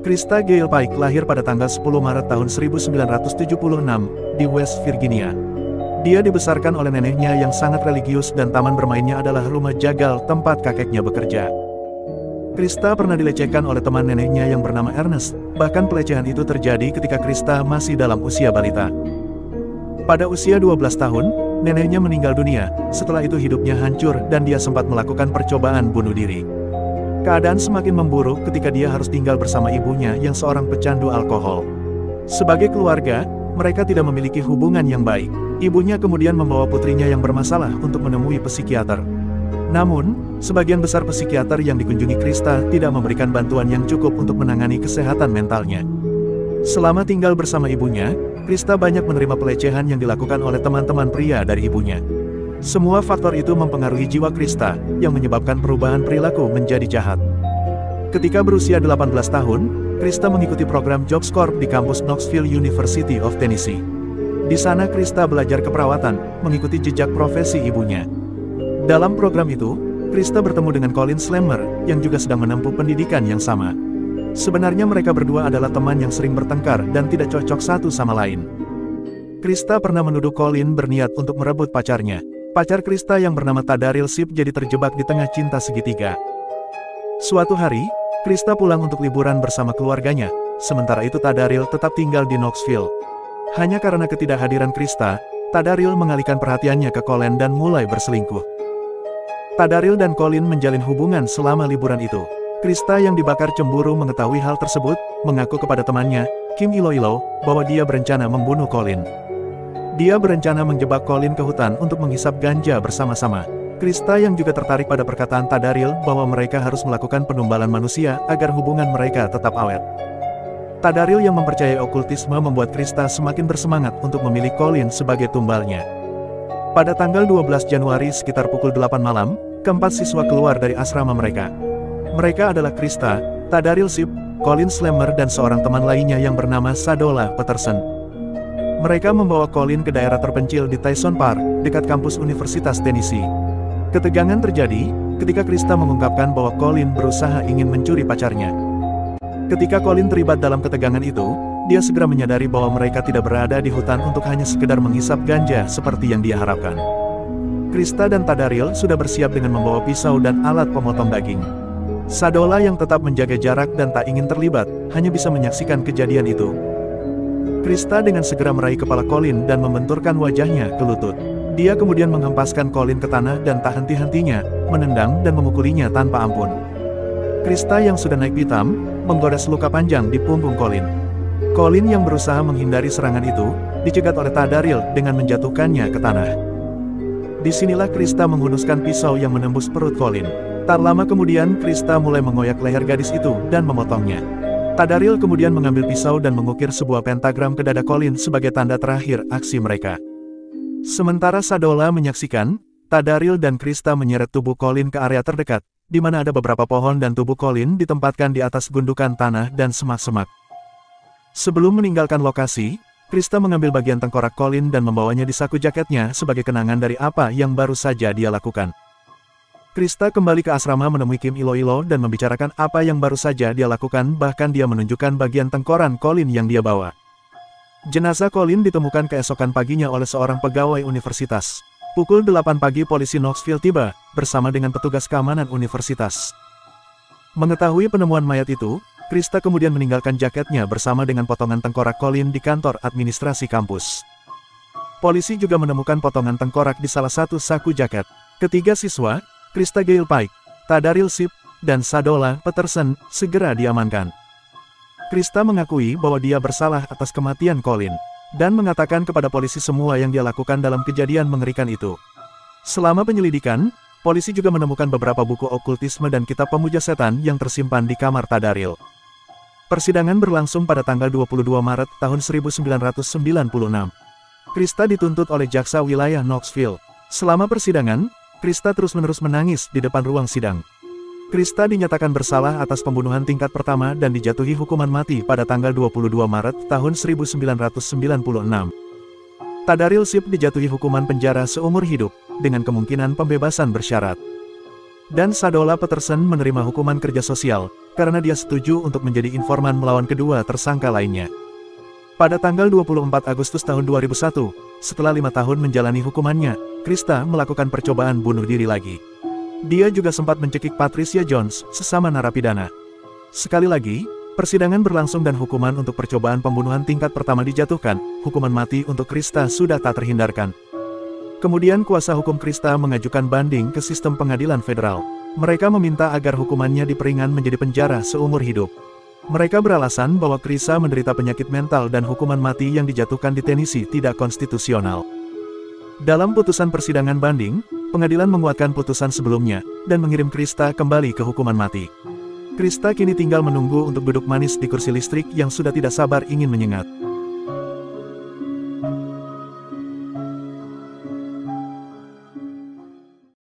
Krista Gail Pike lahir pada tanggal 10 Maret tahun 1976 di West Virginia. Dia dibesarkan oleh neneknya yang sangat religius dan taman bermainnya adalah rumah jagal tempat kakeknya bekerja. Krista pernah dilecehkan oleh teman neneknya yang bernama Ernest, bahkan pelecehan itu terjadi ketika Krista masih dalam usia balita. Pada usia 12 tahun, neneknya meninggal dunia, setelah itu hidupnya hancur dan dia sempat melakukan percobaan bunuh diri. Keadaan semakin memburuk ketika dia harus tinggal bersama ibunya yang seorang pecandu alkohol. Sebagai keluarga, mereka tidak memiliki hubungan yang baik. Ibunya kemudian membawa putrinya yang bermasalah untuk menemui psikiater. Namun, sebagian besar psikiater yang dikunjungi Krista tidak memberikan bantuan yang cukup untuk menangani kesehatan mentalnya. Selama tinggal bersama ibunya, Krista banyak menerima pelecehan yang dilakukan oleh teman-teman pria dari ibunya. Semua faktor itu mempengaruhi jiwa Krista, yang menyebabkan perubahan perilaku menjadi jahat. Ketika berusia 18 tahun, Krista mengikuti program Jobs Corps di kampus Knoxville University of Tennessee. Di sana Krista belajar keperawatan, mengikuti jejak profesi ibunya. Dalam program itu, Krista bertemu dengan Colin Slammer, yang juga sedang menempuh pendidikan yang sama. Sebenarnya mereka berdua adalah teman yang sering bertengkar dan tidak cocok satu sama lain. Krista pernah menuduh Colin berniat untuk merebut pacarnya. Pacar Krista yang bernama Tadaril Sip jadi terjebak di tengah cinta segitiga. Suatu hari, Krista pulang untuk liburan bersama keluarganya, sementara itu Tadaril tetap tinggal di Knoxville. Hanya karena ketidakhadiran Krista, Tadaril mengalihkan perhatiannya ke Colin dan mulai berselingkuh. Tadaril dan Colin menjalin hubungan selama liburan itu. Krista yang dibakar cemburu mengetahui hal tersebut, mengaku kepada temannya, Kim Iloilo, bahwa dia berencana membunuh Colin. Dia berencana menjebak Colin ke hutan untuk menghisap ganja bersama-sama. Krista yang juga tertarik pada perkataan Tadaril bahwa mereka harus melakukan penumbalan manusia agar hubungan mereka tetap awet. Tadaril yang mempercayai okultisme membuat Krista semakin bersemangat untuk memilih Colin sebagai tumbalnya. Pada tanggal 12 Januari sekitar pukul 8 malam, keempat siswa keluar dari asrama mereka. Mereka adalah Krista, Tadaril Sip, Colin Slammer dan seorang teman lainnya yang bernama Sadola Peterson. Mereka membawa Colin ke daerah terpencil di Tyson Park, dekat kampus Universitas Tennessee. Ketegangan terjadi ketika Krista mengungkapkan bahwa Colin berusaha ingin mencuri pacarnya. Ketika Colin terlibat dalam ketegangan itu, dia segera menyadari bahwa mereka tidak berada di hutan untuk hanya sekedar menghisap ganja seperti yang dia harapkan. Krista dan Tadaril sudah bersiap dengan membawa pisau dan alat pemotong daging. Sadola yang tetap menjaga jarak dan tak ingin terlibat, hanya bisa menyaksikan kejadian itu. Krista dengan segera meraih kepala Colin dan membenturkan wajahnya ke lutut. Dia kemudian menghempaskan Colin ke tanah dan tak henti-hentinya, menendang dan memukulinya tanpa ampun. Krista yang sudah naik pitam, menggores luka panjang di punggung Colin. Colin yang berusaha menghindari serangan itu, dicegat oleh Tadaril dengan menjatuhkannya ke tanah. Disinilah Krista menghunuskan pisau yang menembus perut Colin. Tak lama kemudian Krista mulai mengoyak leher gadis itu dan memotongnya. Tadaril kemudian mengambil pisau dan mengukir sebuah pentagram ke dada Colin sebagai tanda terakhir aksi mereka. Sementara Sadola menyaksikan, Tadaril dan Krista menyeret tubuh Colin ke area terdekat, di mana ada beberapa pohon dan tubuh Colin ditempatkan di atas gundukan tanah dan semak-semak. Sebelum meninggalkan lokasi, Krista mengambil bagian tengkorak Colin dan membawanya di saku jaketnya sebagai kenangan dari apa yang baru saja dia lakukan. Krista kembali ke asrama menemui Kim Iloilo dan membicarakan apa yang baru saja dia lakukan, bahkan dia menunjukkan bagian tengkoran Colin yang dia bawa. Jenazah Colin ditemukan keesokan paginya oleh seorang pegawai universitas. Pukul 8 pagi polisi Knoxville tiba, bersama dengan petugas keamanan universitas. Mengetahui penemuan mayat itu, Krista kemudian meninggalkan jaketnya bersama dengan potongan tengkorak Colin di kantor administrasi kampus. Polisi juga menemukan potongan tengkorak di salah satu saku jaket. Ketiga siswa, Krista Gail Pike, Tadaril Sip, dan Sadola Peterson, segera diamankan. Krista mengakui bahwa dia bersalah atas kematian Colin, dan mengatakan kepada polisi semua yang dia lakukan dalam kejadian mengerikan itu. Selama penyelidikan, polisi juga menemukan beberapa buku okultisme dan kitab pemuja setan yang tersimpan di kamar Tadaril. Persidangan berlangsung pada tanggal 22 Maret tahun 1996. Krista dituntut oleh jaksa wilayah Knoxville. Selama persidangan, Krista terus-menerus menangis di depan ruang sidang. Krista dinyatakan bersalah atas pembunuhan tingkat pertama dan dijatuhi hukuman mati pada tanggal 22 Maret tahun 1996. Tadaril Sip dijatuhi hukuman penjara seumur hidup, dengan kemungkinan pembebasan bersyarat. Dan Sadola Peterson menerima hukuman kerja sosial, karena dia setuju untuk menjadi informan melawan kedua tersangka lainnya. Pada tanggal 24 Agustus tahun 2001, setelah 5 tahun menjalani hukumannya, Krista melakukan percobaan bunuh diri lagi. Dia juga sempat mencekik Patricia Jones, sesama narapidana. Sekali lagi, persidangan berlangsung dan hukuman untuk percobaan pembunuhan tingkat pertama dijatuhkan, hukuman mati untuk Krista sudah tak terhindarkan. Kemudian kuasa hukum Krista mengajukan banding ke sistem pengadilan federal. Mereka meminta agar hukumannya diperingan menjadi penjara seumur hidup. Mereka beralasan bahwa Krista menderita penyakit mental dan hukuman mati yang dijatuhkan di Tennessee tidak konstitusional. Dalam putusan persidangan banding, pengadilan menguatkan putusan sebelumnya, dan mengirim Krista kembali ke hukuman mati. Krista kini tinggal menunggu untuk duduk manis di kursi listrik yang sudah tidak sabar ingin menyengat.